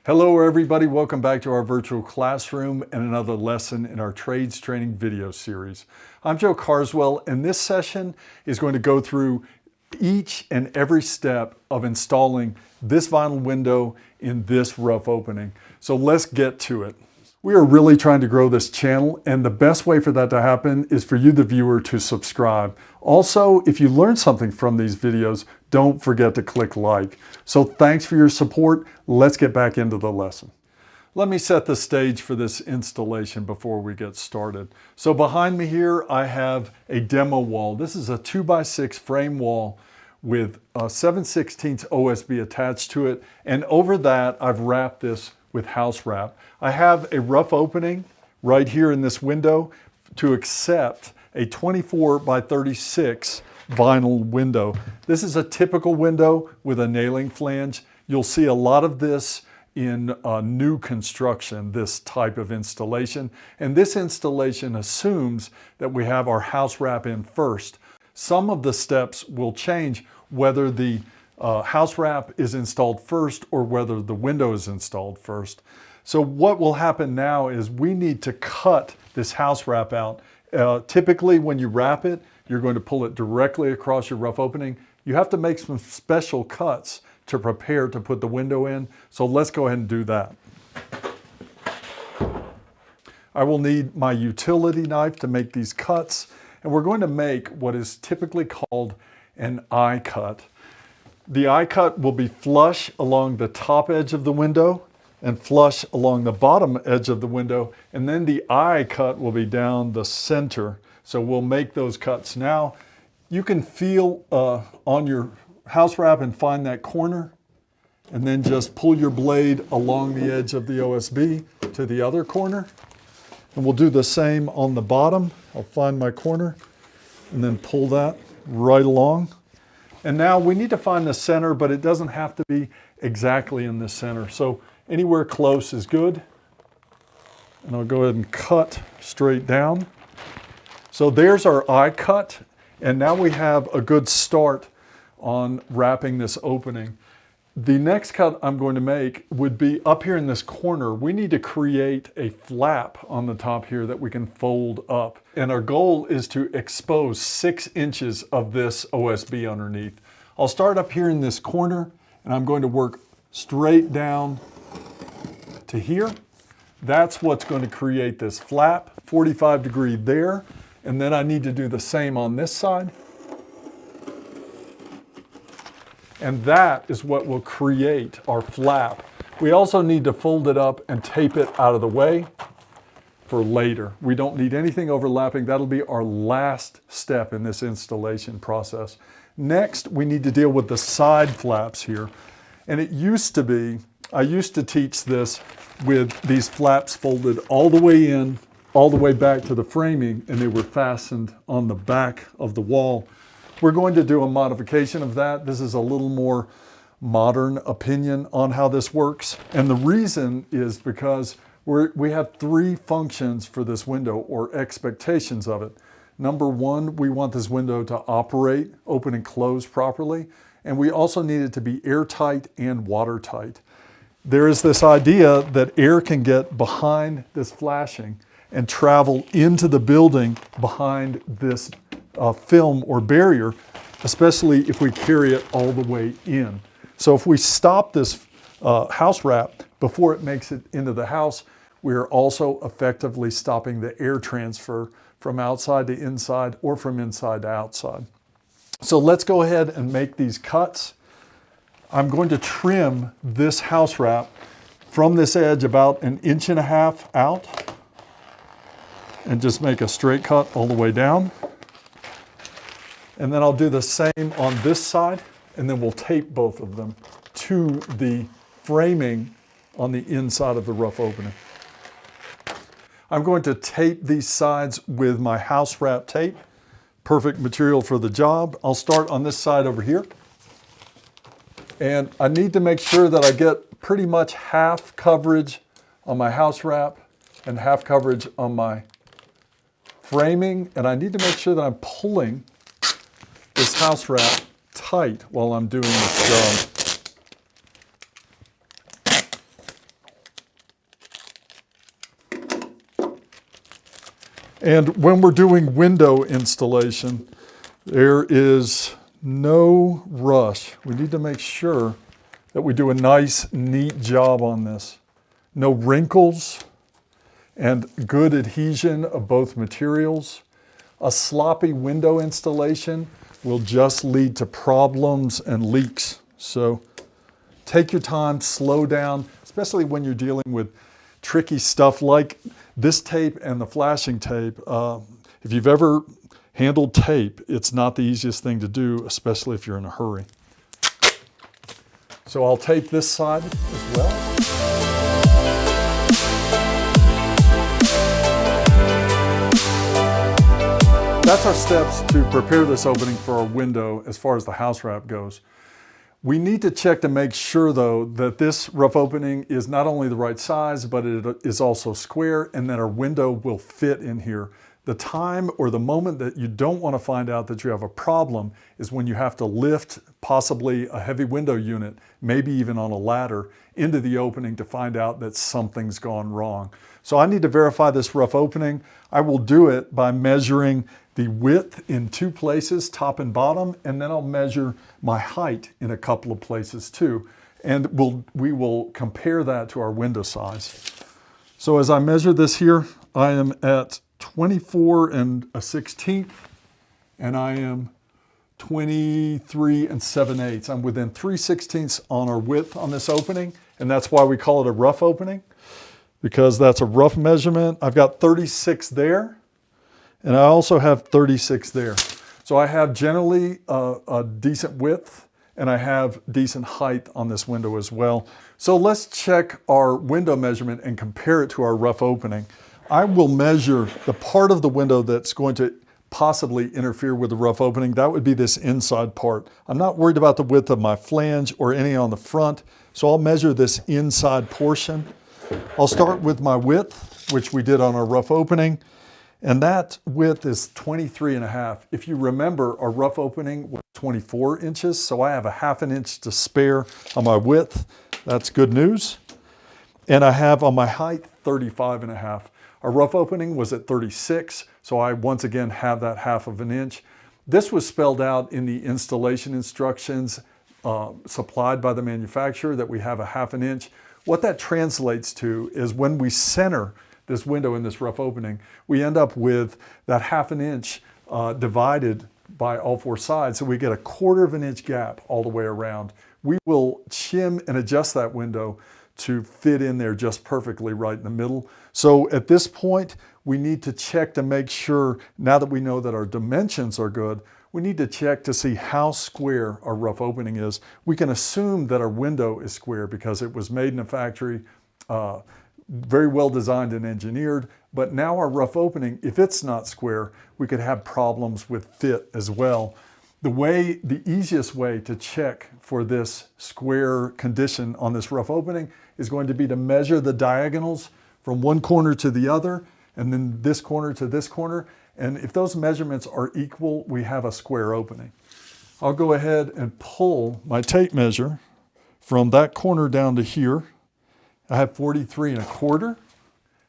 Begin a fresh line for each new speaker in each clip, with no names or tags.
Hello everybody, welcome back to our virtual classroom and another lesson in our trades training video series. I'm Joe Carswell, and this session is going to go through each and every step of installing this vinyl window in this rough opening. So let's get to it. We are really trying to grow this channel, and the best way for that to happen is for you, the viewer, to subscribe. Also, if you learned something from these videos, don't forget to click like. So thanks for your support. Let's get back into the lesson. Let me set the stage for this installation before we get started. So behind me here, I have a demo wall. This is a 2x6 frame wall with a 7/16 OSB attached to it. And over that, I've wrapped this with house wrap. I have a rough opening right here in this window to accept a 24x36 vinyl window. This is a typical window with a nailing flange. You'll see a lot of this in new construction, this type of installation. And this installation assumes that we have our house wrap in first. Some of the steps will change whether the house wrap is installed first or whether the window is installed first. So what will happen now is we need to cut this house wrap out. Typically when you wrap it, you're going to pull it directly across your rough opening. You have to make some special cuts to prepare to put the window in. So let's go ahead and do that. I will need my utility knife to make these cuts, and we're going to make what is typically called an eye cut. The eye cut will be flush along the top edge of the window and flush along the bottom edge of the window, and then the eye cut will be down the center. So we'll make those cuts now. You can feel on your house wrap and find that corner, and then just pull your blade along the edge of the OSB to the other corner. And we'll do the same on the bottom. I'll find my corner and then pull that right along. And now we need to find the center, but it doesn't have to be exactly in the center. So anywhere close is good. And I'll go ahead and cut straight down. So there's our eye cut. And now we have a good start on wrapping this opening. The next cut I'm going to make would be up here in this corner. We need to create a flap on the top here that we can fold up. And our goal is to expose 6 inches of this OSB underneath. I'll start up here in this corner, and I'm going to work straight down to here. That's what's going to create this flap, 45 degree there. And then I need to do the same on this side. And that is what will create our flap. We also need to fold it up and tape it out of the way for later. We don't need anything overlapping. That'll be our last step in this installation process. Next, we need to deal with the side flaps here. And it used to be, I used to teach this with these flaps folded all the way in, all the way back to the framing, and they were fastened on the back of the wall. We're going to do a modification of that. This is a little more modern opinion on how this works. And the reason is because we have 3 functions for this window, or expectations of it. Number 1, we want this window to operate, open and close properly. And we also need it to be airtight and watertight. There is this idea that air can get behind this flashing and travel into the building behind this film or barrier, especially if we carry it all the way in. So if we stop this house wrap before it makes it into the house, we are also effectively stopping the air transfer from outside to inside or from inside to outside. So let's go ahead and make these cuts. I'm going to trim this house wrap from this edge about 1.5 inches out and just make a straight cut all the way down. And then I'll do the same on this side, and then we'll tape both of them to the framing on the inside of the rough opening. I'm going to tape these sides with my house wrap tape. Perfect material for the job. I'll start on this side over here. And I need to make sure that I get pretty much half coverage on my house wrap and half coverage on my framing. And I need to make sure that I'm pulling this house wrap tight while I'm doing this job. And when we're doing window installation, there is no rush. We need to make sure that we do a nice, neat job on this. No wrinkles and good adhesion of both materials. A sloppy window installation will just lead to problems and leaks. So take your time, slow down, especially when you're dealing with tricky stuff like this tape and the flashing tape. If you've ever handled tape, it's not the easiest thing to do, especially if you're in a hurry. So I'll tape this side as well. That's our steps to prepare this opening for our window as far as the house wrap goes. We need to check to make sure though that this rough opening is not only the right size, but it is also square and that our window will fit in here. The time or the moment that you don't want to find out that you have a problem is when you have to lift possibly a heavy window unit, maybe even on a ladder, into the opening to find out that something's gone wrong. So I need to verify this rough opening. I will do it by measuring the width in 2 places, top and bottom, and then I'll measure my height in a couple of places too. And we will compare that to our window size. So as I measure this here, I am at 24 1/16, and I am 23 7/8. I'm within 3/16 on our width on this opening, and that's why we call it a rough opening, because that's a rough measurement. I've got 36 there, and I also have 36 there. So I have generally a decent width, and I have decent height on this window as well. So let's check our window measurement and compare it to our rough opening. I will measure the part of the window that's going to possibly interfere with the rough opening. That would be this inside part. I'm not worried about the width of my flange or any on the front, so I'll measure this inside portion. I'll start with my width, which we did on our rough opening, and that width is 23.5. If you remember, our rough opening was 24 inches, so I have a ½ an inch to spare on my width. That's good news. And I have on my height 35.5. Our rough opening was at 36, so I once again have that ½ an inch. This was spelled out in the installation instructions supplied by the manufacturer that we have a ½ an inch. What that translates to is when we center this window in this rough opening, we end up with that ½ an inch divided by all 4 sides, so we get a1/4 an inch gap all the way around. We will shim and adjust that window to fit in there just perfectly right in the middle. So at this point, we need to check to make sure, now that we know that our dimensions are good, we need to check to see how square our rough opening is. We can assume that our window is square because it was made in a factory, very well designed and engineered, but now our rough opening, if it's not square, we could have problems with fit as well. The easiest way to check for this square condition on this rough opening is going to be to measure the diagonals from one corner to the other, and then this corner to this corner. And if those measurements are equal, we have a square opening. I'll go ahead and pull my tape measure from that corner down to here. I have 43.25,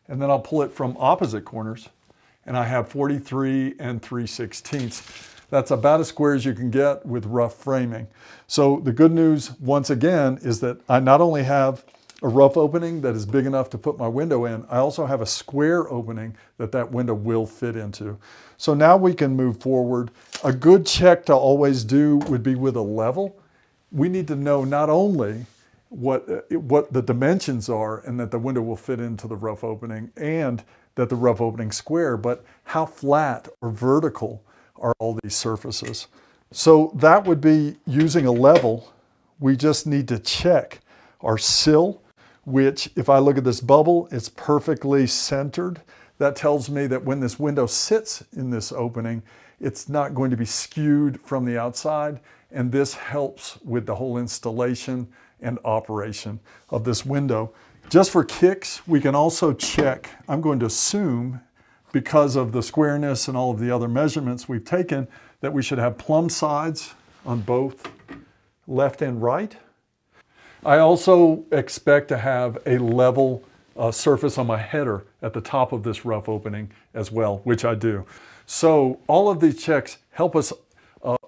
and then I'll pull it from opposite corners, and I have 43 3/16. That's about as square as you can get with rough framing. So the good news, once again, is that I not only have a rough opening that is big enough to put my window in, I also have a square opening that window will fit into. So now we can move forward. A good check to always do would be with a level. We need to know not only what the dimensions are and that the window will fit into the rough opening and that the rough opening's square, but how flat or vertical are all these surfaces. So that would be using a level. We just need to check our sill, which if I look at this bubble, it's perfectly centered. That tells me that when this window sits in this opening, it's not going to be skewed from the outside, and this helps with the whole installation and operation of this window. Just for kicks, we can also check, I'm going to assume, because of the squareness and all of the other measurements we've taken, that we should have plumb sides on both left and right. I also expect to have a level surface on my header at the top of this rough opening as well, which I do. So all of these checks help us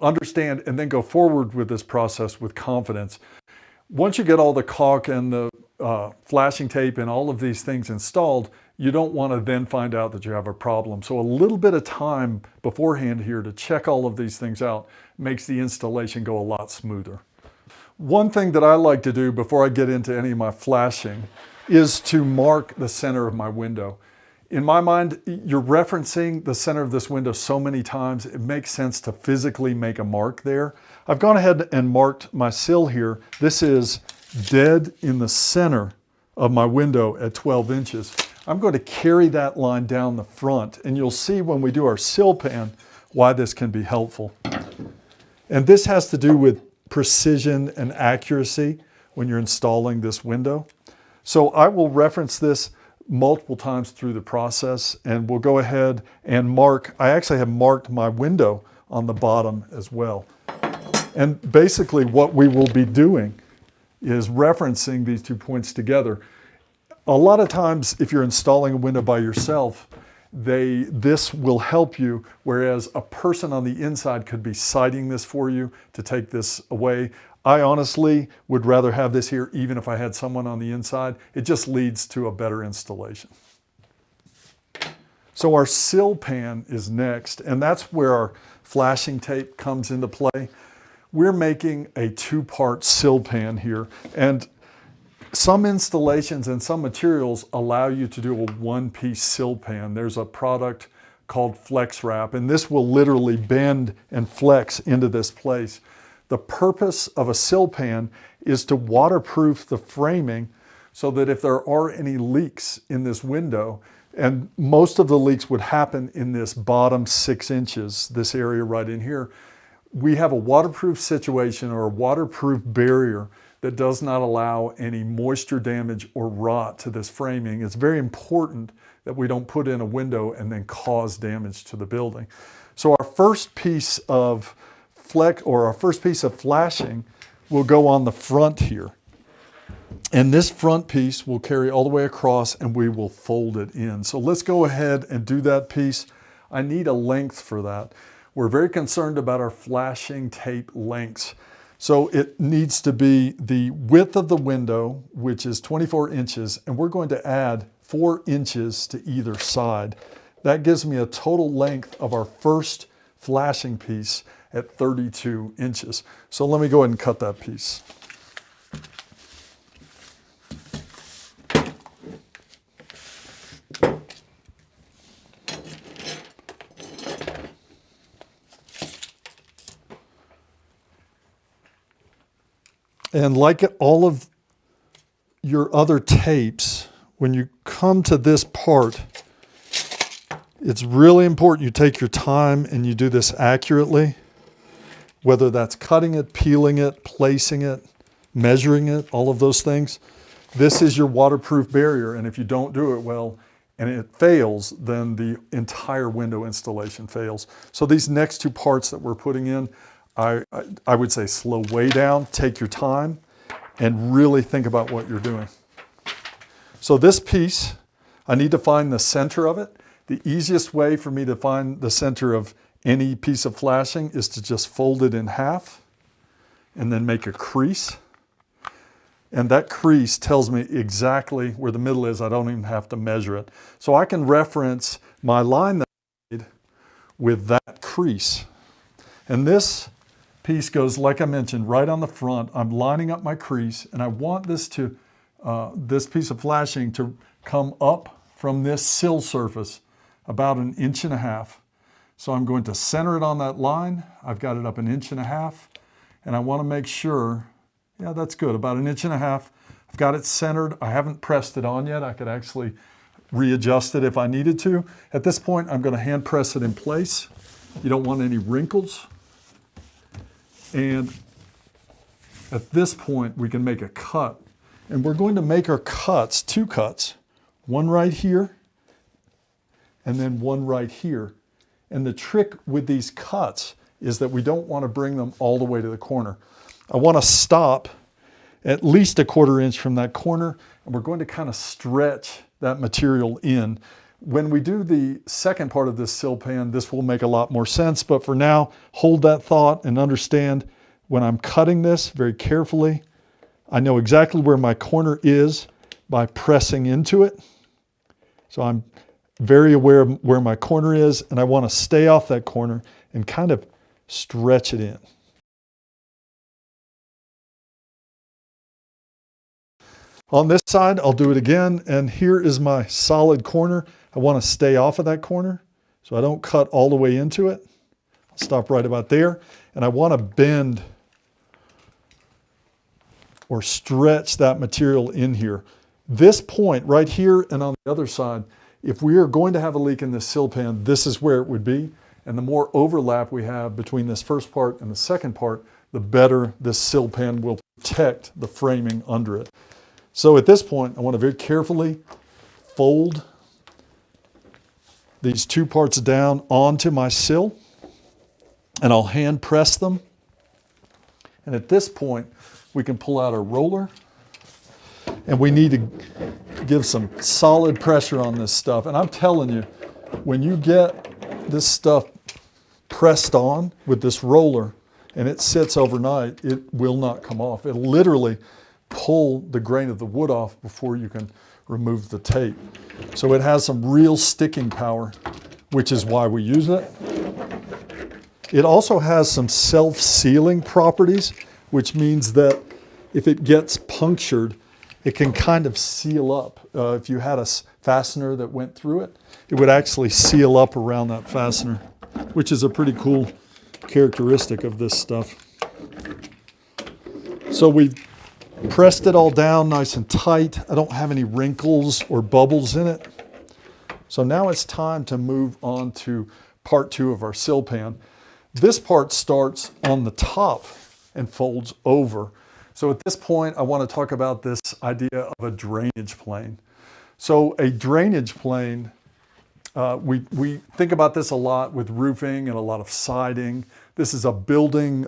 understand and then go forward with this process with confidence. Once you get all the caulk and the flashing tape and all of these things installed, you don't want to then find out that you have a problem. So a little bit of time beforehand here to check all of these things out makes the installation go a lot smoother. One thing that I like to do before I get into any of my flashing is to mark the center of my window. In my mind, you're referencing the center of this window so many times, it makes sense to physically make a mark there. I've gone ahead and marked my sill here. This is dead in the center of my window at 12 inches. I'm going to carry that line down the front, and you'll see when we do our sill pan why this can be helpful. And this has to do with precision and accuracy when you're installing this window. So I will reference this multiple times through the process, and we'll go ahead and mark. I actually have marked my window on the bottom as well. And basically what we will be doing is referencing these 2 points together. A lot of times if you're installing a window by yourself, this will help you, whereas a person on the inside could be sighting this for you to take this away. I honestly would rather have this here even if I had someone on the inside. It just leads to a better installation. So our sill pan is next, and that's where our flashing tape comes into play. We're making a 2-part sill pan here, and some installations and some materials allow you to do a 1-piece sill pan. There's a product called Flex Wrap, and this will literally bend and flex into this place. The purpose of a sill pan is to waterproof the framing so that if there are any leaks in this window, and most of the leaks would happen in this bottom 6 inches, this area right in here, we have a waterproof situation or a waterproof barrier that does not allow any moisture damage or rot to this framing. It's very important that we don't put in a window and then cause damage to the building. So our first piece of flashing will go on the front here. And this front piece will carry all the way across and we will fold it in. So let's go ahead and do that piece. I need a length for that. We're very concerned about our flashing tape lengths. So it needs to be the width of the window, which is 24 inches, and we're going to add 4 inches to either side. That gives me a total length of our first flashing piece at 32 inches. So let me go ahead and cut that piece. And like all of your other tapes, when you come to this part, it's really important you take your time and you do this accurately, whether that's cutting it, peeling it, placing it, measuring it, all of those things. This is your waterproof barrier, and if you don't do it well and it fails, then the entire window installation fails. So these next 2 parts that we're putting in, I would say slow way down, take your time, and really think about what you're doing. So this piece, I need to find the center of it. The easiest way for me to find the center of any piece of flashing is to just fold it in half and then make a crease. And that crease tells me exactly where the middle is. I don't even have to measure it. So I can reference my line that I made with that crease. And this piece goes, like I mentioned, right on the front. I'm lining up my crease, and I want this piece of flashing to come up from this sill surface about 1.5 inches. So I'm going to center it on that line. I've got it up 1.5 inches, and I want to make sure, yeah, that's good, about 1.5 inches. I've got it centered. I haven't pressed it on yet. I could actually readjust it if I needed to. At this point, I'm going to hand press it in place. You don't want any wrinkles. And at this point, we can make a cut. And we're going to make our cuts, 2 cuts, one right here, and then one right here. And the trick with these cuts is that we don't want to bring them all the way to the corner. I want to stop at least 1/4 inch from that corner, and we're going to kind of stretch that material in. When we do the second part of this sill pan, this will make a lot more sense, but for now, hold that thought and understand when I'm cutting this very carefully, I know exactly where my corner is by pressing into it. So I'm very aware of where my corner is, and I want to stay off that corner and kind of stretch it in. On this side, I'll do it again, and here is my solid corner. I want to stay off of that corner, so I don't cut all the way into it. I'll stop right about there, and I want to bend or stretch that material in here. This point right here and on the other side, if we are going to have a leak in this sill pan, this is where it would be. And the more overlap we have between this first part and the second part, the better this sill pan will protect the framing under it. So at this point, I want to very carefully fold these two parts down onto my sill, and I'll hand press them. And at this point, we can pull out our roller, and we need to give some solid pressure on this stuff. And I'm telling you, when you get this stuff pressed on with this roller and it sits overnight, it will not come off. It'll literally pull the grain of the wood off before you can remove the tape. So it has some real sticking power, which is why we use it. It also has some self-sealing properties, which means that if it gets punctured, it can kind of seal up. If you had a fastener that went through it, it would actually seal up around that fastener, which is a pretty cool characteristic of this stuff. So we've pressed it all down nice and tight. I don't have any wrinkles or bubbles in it. So now it's time to move on to part 2 of our sill pan. This part starts on the top and folds over. So at this point, I want to talk about this idea of a drainage plane. So a drainage plane, we think about this a lot with roofing and a lot of siding. This is a building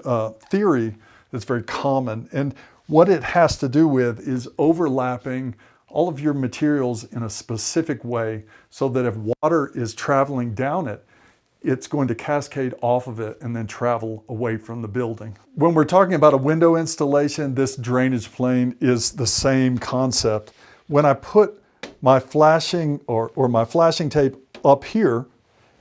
theory that's very common. And what it has to do with is overlapping all of your materials in a specific way so that if water is traveling down it, it's going to cascade off of it and then travel away from the building. When we're talking about a window installation, this drainage plane is the same concept. When I put my flashing or my flashing tape up here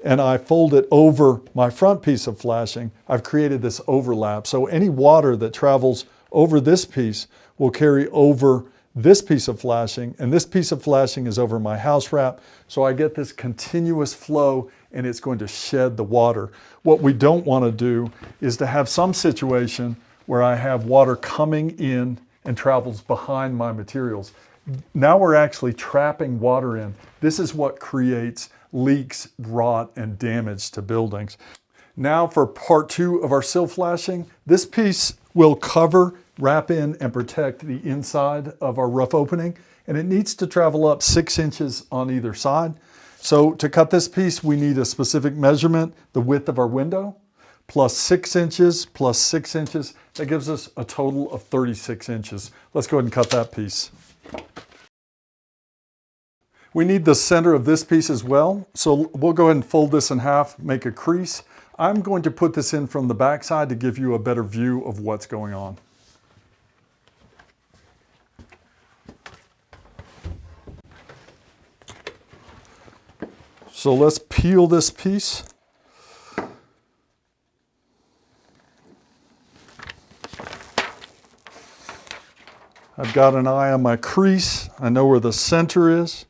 and I fold it over my front piece of flashing, I've created this overlap. So any water that travels over this piece will carry over this piece of flashing, and this piece of flashing is over my house wrap. So I get this continuous flow, and it's going to shed the water. What we don't want to do is to have some situation where I have water coming in and travels behind my materials. Now we're actually trapping water in. This is what creates leaks, rot, and damage to buildings. Now for part 2 of our sill flashing, this piece will cover, wrap in, and protect the inside of our rough opening, and it needs to travel up 6 inches on either side. So to cut this piece, we need a specific measurement, the width of our window, plus 6 inches, plus 6 inches. That gives us a total of 36 inches. Let's go ahead and cut that piece. We need the center of this piece as well. So we'll go ahead and fold this in half, make a crease. I'm going to put this in from the back side to give you a better view of what's going on. So let's peel this piece. I've got an eye on my crease. I know where the center is.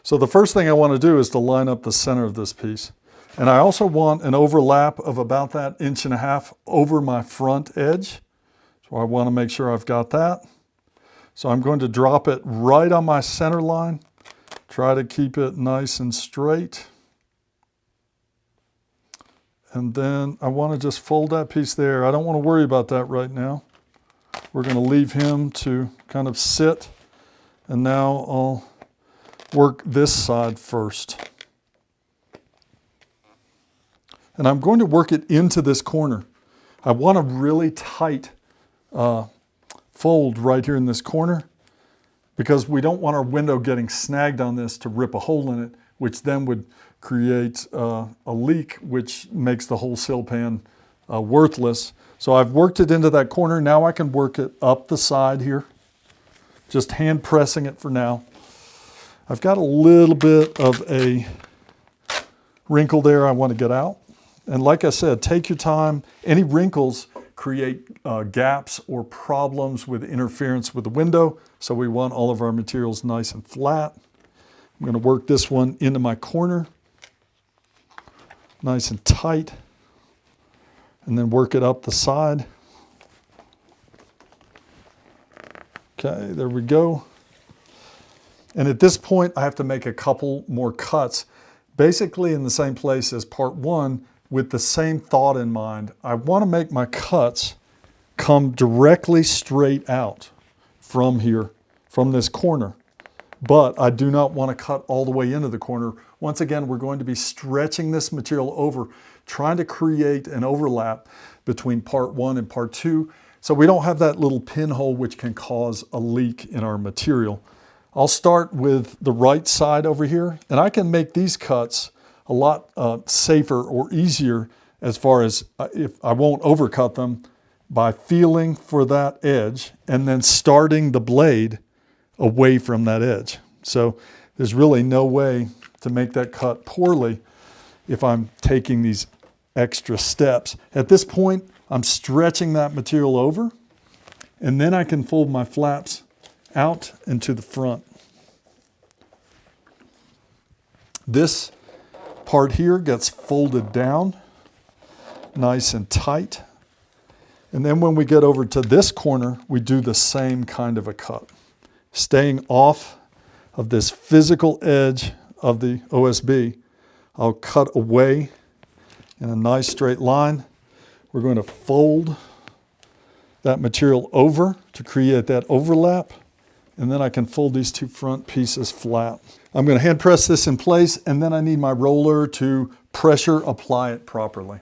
So the first thing I want to do is to line up the center of this piece. And I also want an overlap of about that 1.5 inches over my front edge. So I want to make sure I've got that. So I'm going to drop it right on my center line. Try to keep it nice and straight. And then I want to just fold that piece there. I don't want to worry about that right now. We're going to leave him to kind of sit. And now I'll work this side first. And I'm going to work it into this corner. I want a really tight fold right here in this corner, because we don't want our window getting snagged on this to rip a hole in it, which then would create a leak, which makes the whole sill pan worthless. So I've worked it into that corner. Now I can work it up the side here, just hand pressing it for now. I've got a little bit of a wrinkle there I want to get out. And like I said, take your time. Any wrinkles create gaps or problems with interference with the window. So we want all of our materials nice and flat. I'm going to work this one into my corner, nice and tight, and then work it up the side. Okay, there we go. And at this point, I have to make a couple more cuts, basically in the same place as part one, with the same thought in mind. I want to make my cuts come directly straight out from here, from this corner. But I do not want to cut all the way into the corner. Once again, we're going to be stretching this material over, trying to create an overlap between part one and part two, so we don't have that little pinhole which can cause a leak in our material. I'll start with the right side over here, and I can make these cuts a lot safer or easier as far as if I won't overcut them by feeling for that edge and then starting the blade away from that edge. So there's really no way to make that cut poorly if I'm taking these extra steps. At this point, I'm stretching that material over, and then I can fold my flaps out and to the front. This part here gets folded down nice and tight. And then when we get over to this corner, we do the same kind of a cut, staying off of this physical edge of the OSB. I'll cut away in a nice straight line. We're going to fold that material over to create that overlap, and then I can fold these two front pieces flat. I'm going to hand press this in place, and then I need my roller to pressure apply it properly.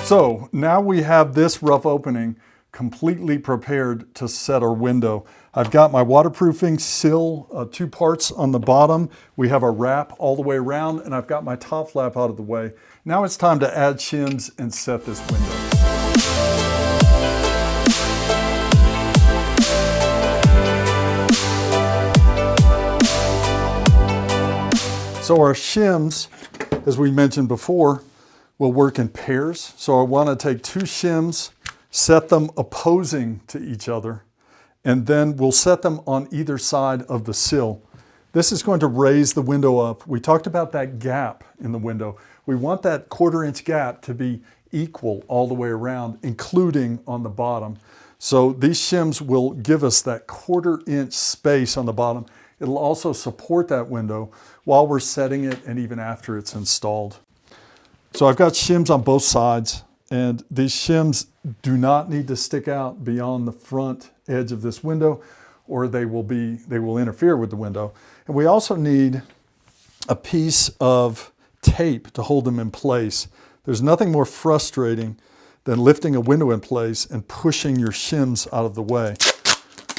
So now we have this rough opening completely prepared to set our window. I've got my waterproofing sill, 2 parts on the bottom. We have a wrap all the way around, and I've got my top flap out of the way. Now it's time to add shims and set this window. So our shims, as we mentioned before, will work in pairs. So I want to take 2 shims, set them opposing to each other, and then we'll set them on either side of the sill. This is going to raise the window up. We talked about that gap in the window. We want that 1/4 inch gap to be equal all the way around, including on the bottom. So these shims will give us that 1/4 inch space on the bottom. It'll also support that window while we're setting it and even after it's installed. So I've got shims on both sides, and these shims do not need to stick out beyond the front edge of this window, or they will interfere with the window. And we also need a piece of tape to hold them in place. There's nothing more frustrating than lifting a window in place and pushing your shims out of the way.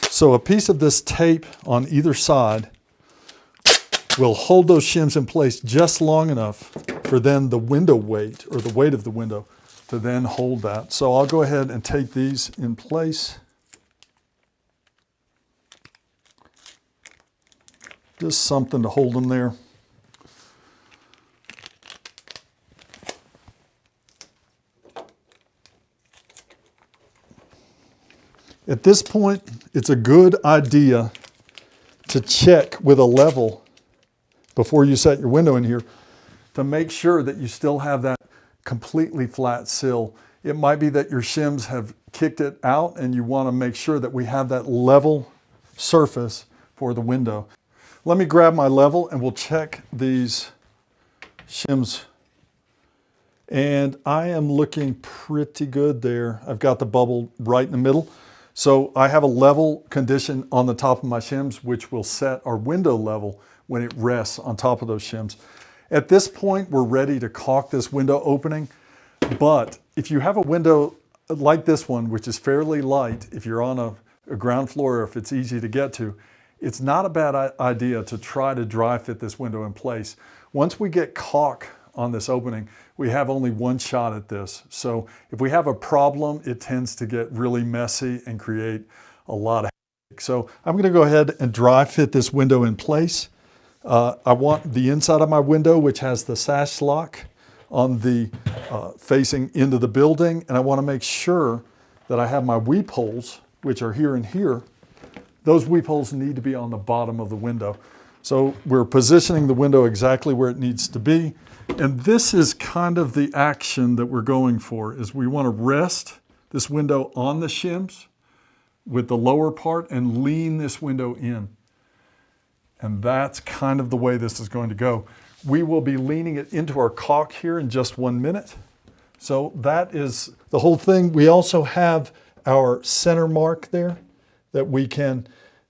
So a piece of this tape on either side will hold those shims in place just long enough for then the window weight, or the weight of the window, to then hold that. So I'll go ahead and take these in place. Just something to hold them there. At this point, it's a good idea to check with a level before you set your window in here to make sure that you still have that completely flat sill. It might be that your shims have kicked it out, and you want to make sure that we have that level surface for the window. Let me grab my level and we'll check these shims. And I am looking pretty good there. I've got the bubble right in the middle. So I have a level condition on the top of my shims, which will set our window level when it rests on top of those shims. At this point, we're ready to caulk this window opening. But if you have a window like this one, which is fairly light, if you're on a ground floor or if it's easy to get to, it's not a bad idea to try to dry fit this window in place. Once we get caulk on this opening, we have only one shot at this. So if we have a problem, it tends to get really messy and create a lot of headache. So I'm going to go ahead and dry fit this window in place. I want the inside of my window, which has the sash lock on the facing into the building, and I want to make sure that I have my weep holes, which are here and here. Those weep holes need to be on the bottom of the window. So we're positioning the window exactly where it needs to be. And this is kind of the action that we're going for, is we want to rest this window on the shims with the lower part and lean this window in. And that's kind of the way this is going to go. We will be leaning it into our caulk here in just 1 minute. So that is the whole thing. We also have our center mark there that we can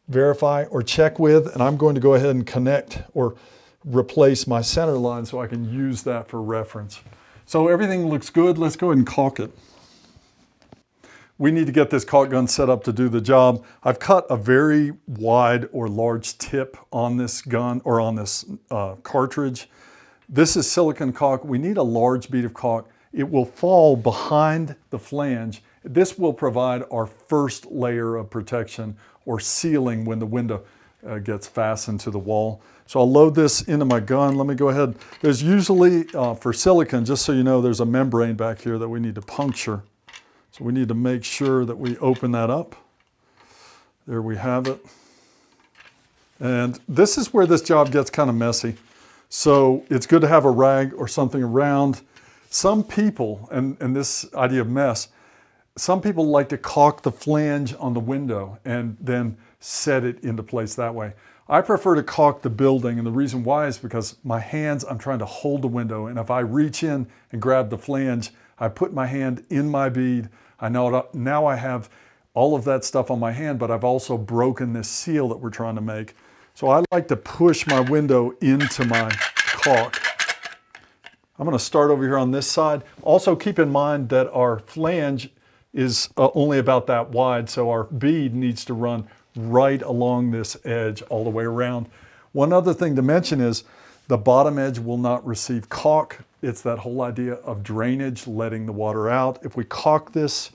verify or check with, and I'm going to go ahead and connect or replace my center line so I can use that for reference. So everything looks good. Let's go ahead and caulk it. We need to get this caulk gun set up to do the job. I've cut a very wide or large tip on this gun or on this cartridge. This is silicone caulk. We need a large bead of caulk. It will fall behind the flange. This will provide our first layer of protection or sealing when the window gets fastened to the wall. So I'll load this into my gun. Let me go ahead. There's usually, for silicone, just so you know, there's a membrane back here that we need to puncture. So we need to make sure that we open that up. There we have it. And this is where this job gets kind of messy. So it's good to have a rag or something around. Some people, and this idea of mess, some people like to caulk the flange on the window and then set it into place that way. I prefer to caulk the building, and the reason why is because my hands, I'm trying to hold the window, and if I reach in and grab the flange, I put my hand in my bead. I know now I have all of that stuff on my hand, but I've also broken this seal that we're trying to make. So I like to push my window into my caulk. I'm going to start over here on this side. Also keep in mind that our flange is only about that wide, so our bead needs to run right along this edge all the way around. One other thing to mention is the bottom edge will not receive caulk. It's that whole idea of drainage, letting the water out. If we caulk this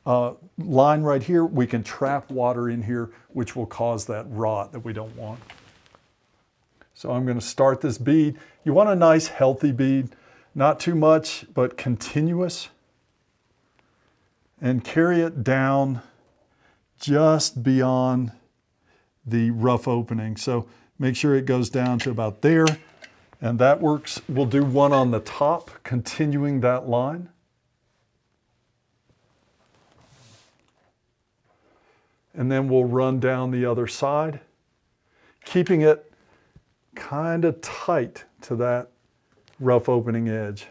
line right here, we can trap water in here, which will cause that rot that we don't want. So I'm going to start this bead. You want a nice healthy bead, not too much, but continuous. And carry it down just beyond the rough opening. So make sure it goes down to about there. And that works. We'll do one on the top, continuing that line. And then we'll run down the other side, keeping it kind of tight to that rough opening edge.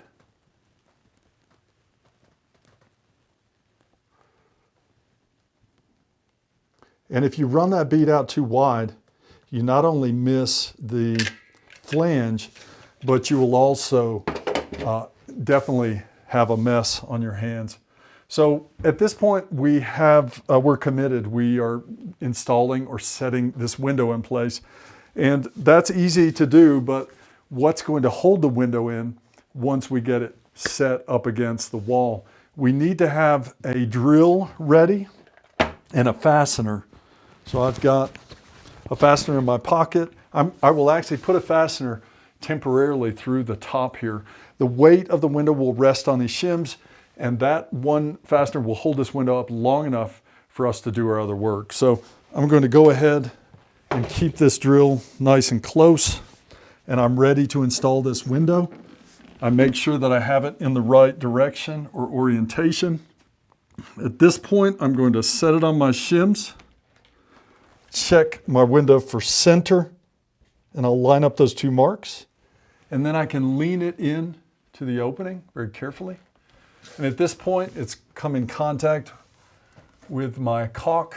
And if you run that bead out too wide, you not only miss the flange, but you will also definitely have a mess on your hands. So at this point, we're committed. We are installing or setting this window in place. And that's easy to do, but what's going to hold the window in once we get it set up against the wall? We need to have a drill ready and a fastener. So I've got a fastener in my pocket. I will actually put a fastener temporarily through the top here. The weight of the window will rest on these shims, and that one fastener will hold this window up long enough for us to do our other work. So I'm going to go ahead and keep this drill nice and close, and I'm ready to install this window. I make sure that I have it in the right direction or orientation. At this point, I'm going to set it on my shims, check my window for center, and I'll line up those two marks. And then I can lean it in to the opening very carefully. And at this point, it's come in contact with my caulk,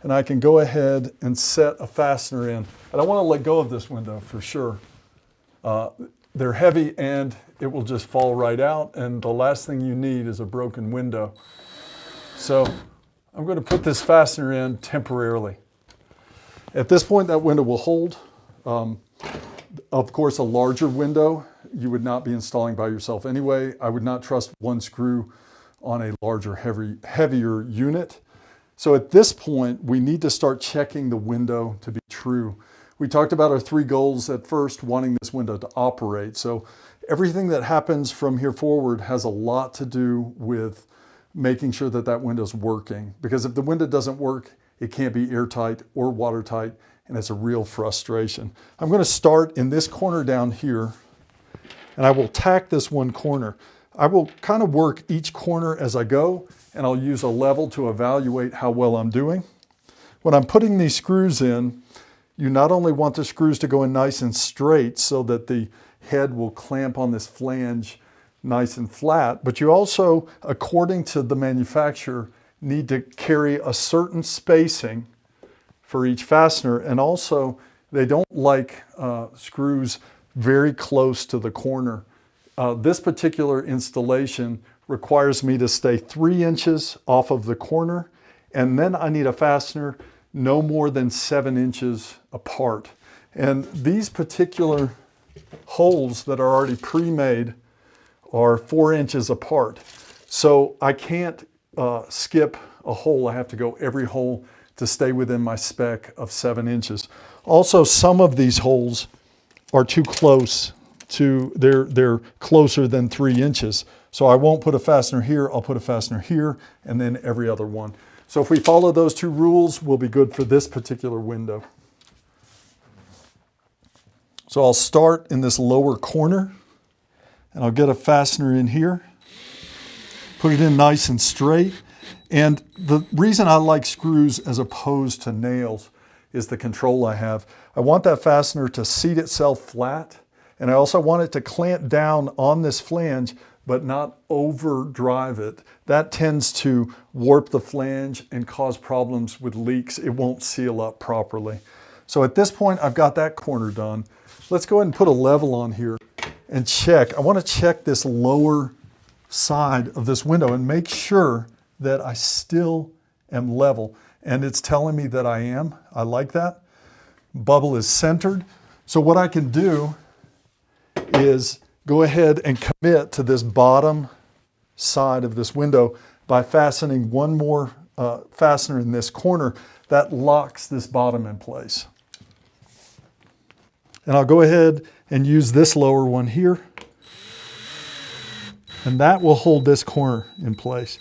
and I can go ahead and set a fastener in. I don't want to let go of this window for sure. they're heavy and it will just fall right out, and the last thing you need is a broken window. So I'm going to put this fastener in temporarily. At this point, that window will hold. Of course, a larger window you would not be installing by yourself anyway. I would not trust one screw on a larger, heavier unit. So at this point, we need to start checking the window to be true. We talked about our 3 goals at first, wanting this window to operate. So everything that happens from here forward has a lot to do with making sure that that window's working. Because if the window doesn't work, it can't be airtight or watertight, and it's a real frustration. I'm going to start in this corner down here, and I will tack this one corner. I will kind of work each corner as I go, and I'll use a level to evaluate how well I'm doing. When I'm putting these screws in, you not only want the screws to go in nice and straight so that the head will clamp on this flange nice and flat, but you also, according to the manufacturer, need to carry a certain spacing for each fastener, and also they don't like screws very close to the corner. This particular installation requires me to stay 3 inches off of the corner, and then I need a fastener no more than 7 inches apart. And these particular holes that are already pre-made are 4 inches apart. So I can't skip a hole. I have to go every hole to stay within my spec of 7 inches. Also, some of these holes are too close to, they're closer than 3 inches. So I won't put a fastener here, I'll put a fastener here, and then every other one. So if we follow those 2 rules, we'll be good for this particular window. So I'll start in this lower corner, and I'll get a fastener in here, put it in nice and straight. And the reason I like screws as opposed to nails is the control I have. I want that fastener to seat itself flat, and I also want it to clamp down on this flange, but not overdrive it. That tends to warp the flange and cause problems with leaks. It won't seal up properly. So at this point, I've got that corner done. Let's go ahead and put a level on here and check. I want to check this lower side of this window and make sure that I still am level. And it's telling me that I am. I like that. Bubble is centered. So what I can do is go ahead and commit to this bottom side of this window by fastening one more fastener in this corner that locks this bottom in place. And I'll go ahead and use this lower one here, and that will hold this corner in place.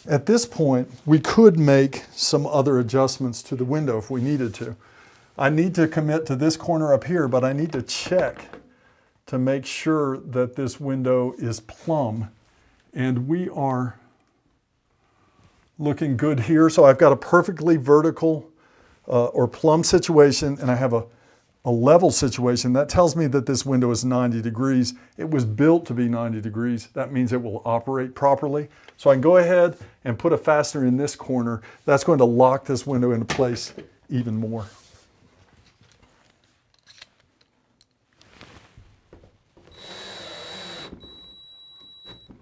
At this point, we could make some other adjustments to the window if we needed to. I need to commit to this corner up here, but I need to check to make sure that this window is plumb. And we are looking good here. So I've got a perfectly vertical or plumb situation, and I have a level situation. That tells me that this window is 90 degrees. It was built to be 90 degrees. That means it will operate properly. So I can go ahead and put a fastener in this corner. That's going to lock this window into place even more.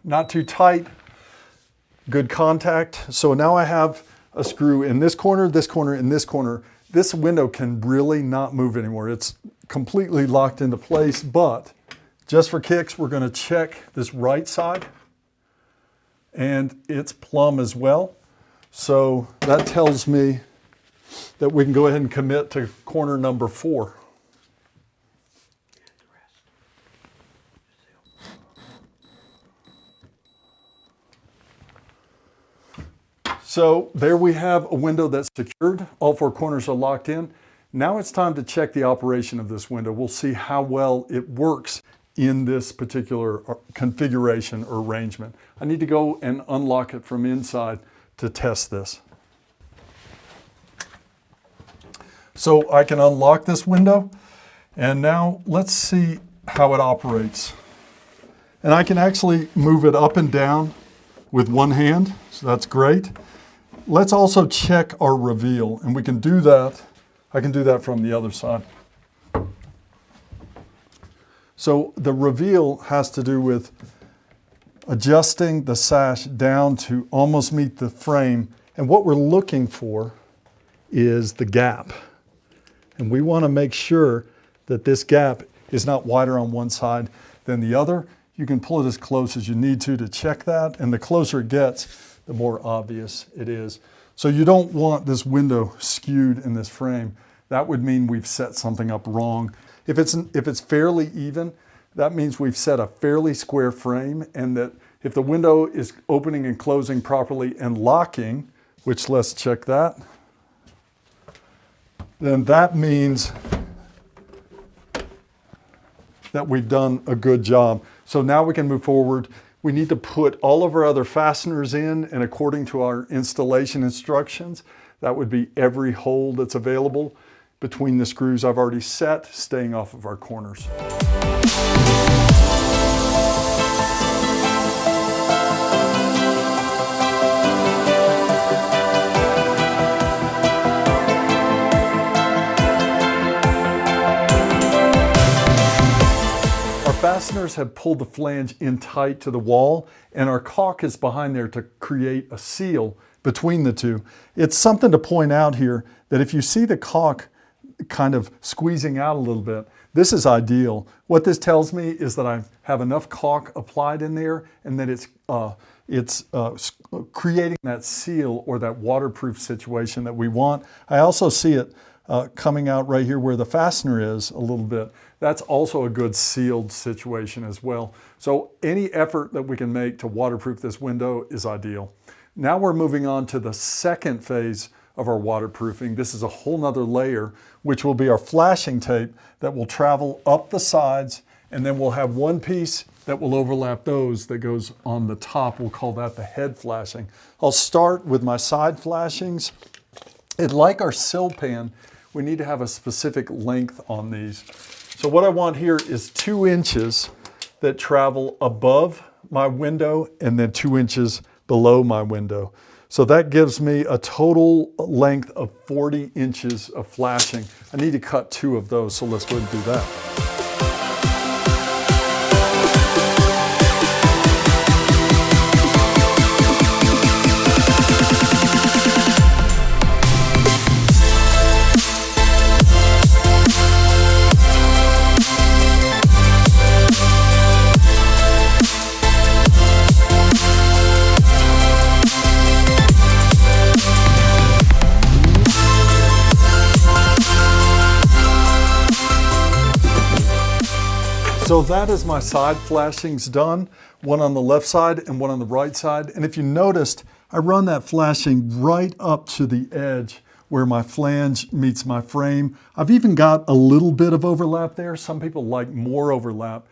Not too tight, good contact. So now I have a screw in this corner, and this corner. This window can really not move anymore. It's completely locked into place, but just for kicks, we're going to check this right side, and it's plumb as well. So that tells me that we can go ahead and commit to corner number 4. So there we have a window that's secured. All 4 corners are locked in. Now it's time to check the operation of this window. We'll see how well it works in this particular configuration or arrangement. I need to go and unlock it from inside to test this. So I can unlock this window, and now let's see how it operates. And I can actually move it up and down with one hand, so that's great. Let's also check our reveal, and we can do that. I can do that from the other side. So the reveal has to do with adjusting the sash down to almost meet the frame. And what we're looking for is the gap. And we want to make sure that this gap is not wider on one side than the other. You can pull it as close as you need to check that. And the closer it gets, the more obvious it is. So you don't want this window skewed in this frame. That would mean we've set something up wrong. If it's fairly even, that means we've set a fairly square frame, and that if the window is opening and closing properly and locking, which let's check that, then that means that we've done a good job. So now we can move forward. We need to put all of our other fasteners in, and according to our installation instructions, that would be every hole that's available between the screws I've already set, staying off of our corners. Fasteners have pulled the flange in tight to the wall, and our caulk is behind there to create a seal between the two. It's something to point out here that if you see the caulk kind of squeezing out a little bit, this is ideal. What this tells me is that I have enough caulk applied in there, and that it's creating that seal or that waterproof situation that we want. I also see it coming out right here where the fastener is a little bit. That's also a good sealed situation as well. So any effort that we can make to waterproof this window is ideal. Now we're moving on to the second phase of our waterproofing. This is a whole nother layer, which will be our flashing tape that will travel up the sides, and then we'll have one piece that will overlap those that goes on the top. We'll call that the head flashing. I'll start with my side flashings. And like our sill pan, we need to have a specific length on these. So what I want here is 2 inches that travel above my window and then 2 inches below my window. So that gives me a total length of 40 inches of flashing. I need to cut 2 of those, so let's go ahead and do that. So that is my side flashings done, one on the left side and one on the right side. And if you noticed, I run that flashing right up to the edge where my flange meets my frame. I've even got a little bit of overlap there. Some people like more overlap.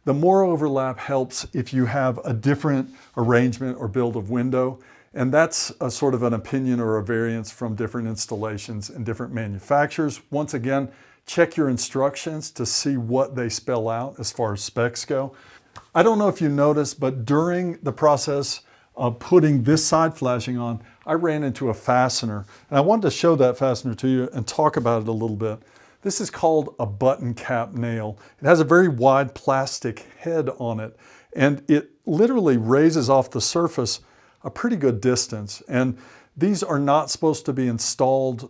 The more overlap helps if you have a different arrangement or build of window. And that's a sort of an opinion or a variance from different installations and different manufacturers. Once again, check your instructions to see what they spell out as far as specs go. I don't know if you noticed, but during the process of putting this side flashing on, I ran into a fastener. And I wanted to show that fastener to you and talk about it a little bit. This is called a button cap nail. It has a very wide plastic head on it, and it literally raises off the surface a pretty good distance. And these are not supposed to be installed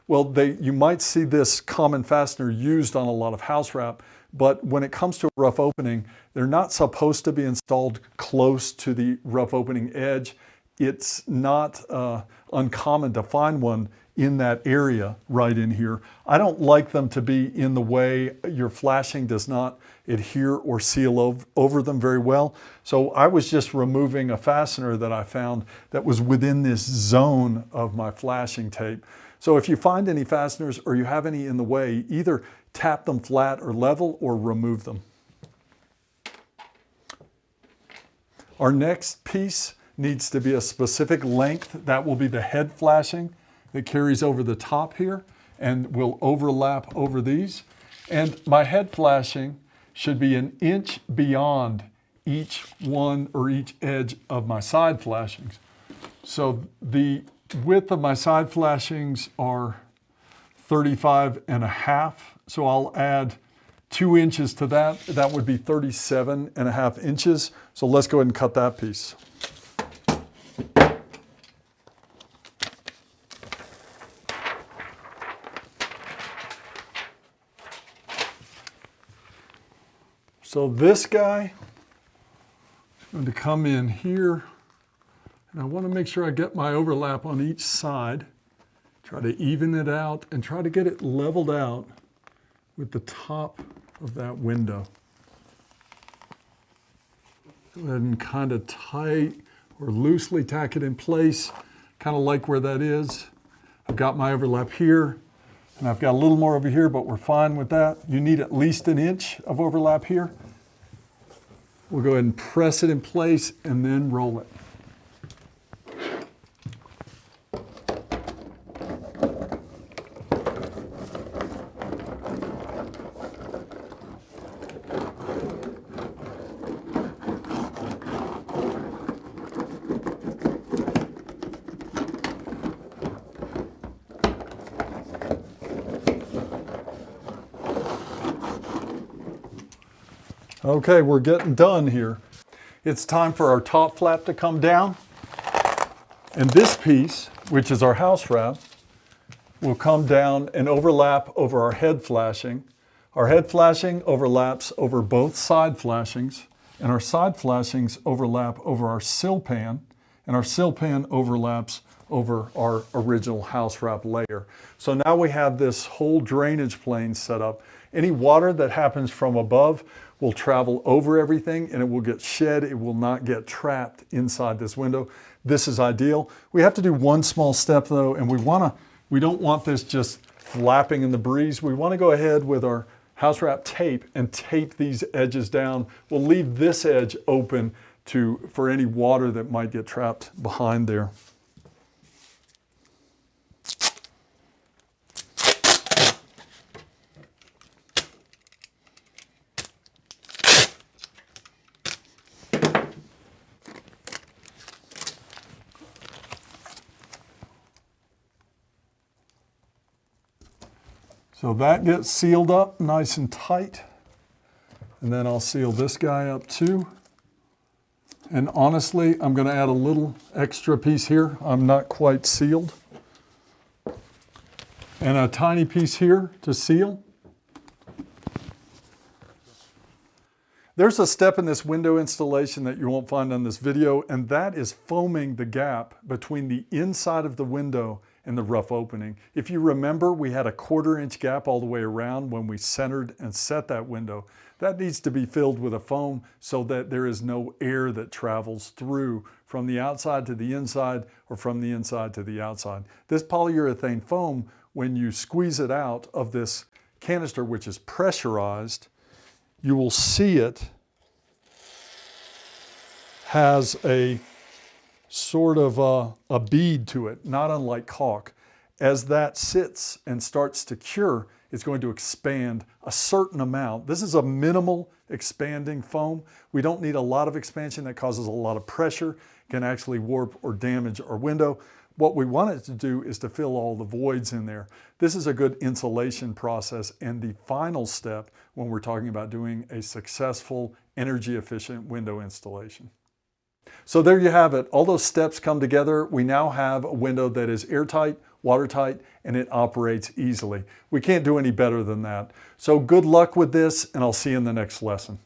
well, you might see this common fastener used on a lot of house wrap, but when it comes to a rough opening, they're not supposed to be installed close to the rough opening edge. It's not uncommon to find one in that area right in here. I don't like them to be in the way your flashing does not adhere or seal over them very well. So I was just removing a fastener that I found that was within this zone of my flashing tape. So if you find any fasteners or you have any in the way, either tap them flat or level or remove them. Our next piece needs to be a specific length. That will be the head flashing that carries over the top here and will overlap over these. And my head flashing should be 1 inch beyond each one or each edge of my side flashings. So the width of my side flashings are 35.5. So I'll add 2 inches to that. That would be 37.5 inches. So let's go ahead and cut that piece. So this guy is going to come in here, and I want to make sure I get my overlap on each side. Try to even it out and try to get it leveled out with the top of that window. Go ahead and kind of tight or loosely tack it in place, kind of like where that is. I've got my overlap here, and I've got a little more over here, but we're fine with that. You need at least 1 inch of overlap here. We'll go ahead and press it in place and then roll it. Okay, we're getting done here. It's time for our top flap to come down. And this piece, which is our house wrap, will come down and overlap over our head flashing. Our head flashing overlaps over both side flashings, and our side flashings overlap over our sill pan, and our sill pan overlaps over our original house wrap layer. So now we have this whole drainage plane set up. Any water that happens from above will travel over everything and it will get shed. It will not get trapped inside this window. This is ideal. We have to do one small step though, and we don't want this just flapping in the breeze. We want to go ahead with our house wrap tape and tape these edges down. We'll leave this edge open for any water that might get trapped behind there. So that gets sealed up nice and tight. And then I'll seal this guy up too. And honestly, I'm going to add a little extra piece here. I'm not quite sealed. And a tiny piece here to seal. There's a step in this window installation that you won't find on this video, and that is foaming the gap between the inside of the window and the rough opening. If you remember, we had a 1/4 inch gap all the way around when we centered and set that window. That needs to be filled with a foam so that there is no air that travels through from the outside to the inside or from the inside to the outside. This polyurethane foam, when you squeeze it out of this canister, which is pressurized, you will see it has a sort of a bead to it, not unlike caulk. As that sits and starts to cure, it's going to expand a certain amount. This is a minimal expanding foam. We don't need a lot of expansion that causes a lot of pressure, can actually warp or damage our window. What we want it to do is to fill all the voids in there. This is a good insulation process and the final step when we're talking about doing a successful, energy efficient window installation. So there you have it. All those steps come together. We now have a window that is airtight, watertight, and it operates easily. We can't do any better than that. So good luck with this, and I'll see you in the next lesson.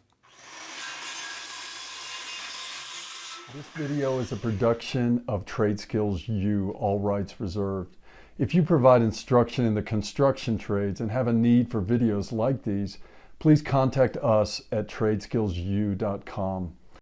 This video is a production of Trade Skills U, all rights reserved. If you provide instruction in the construction trades and have a need for videos like these, please contact us at tradeskillsu.com.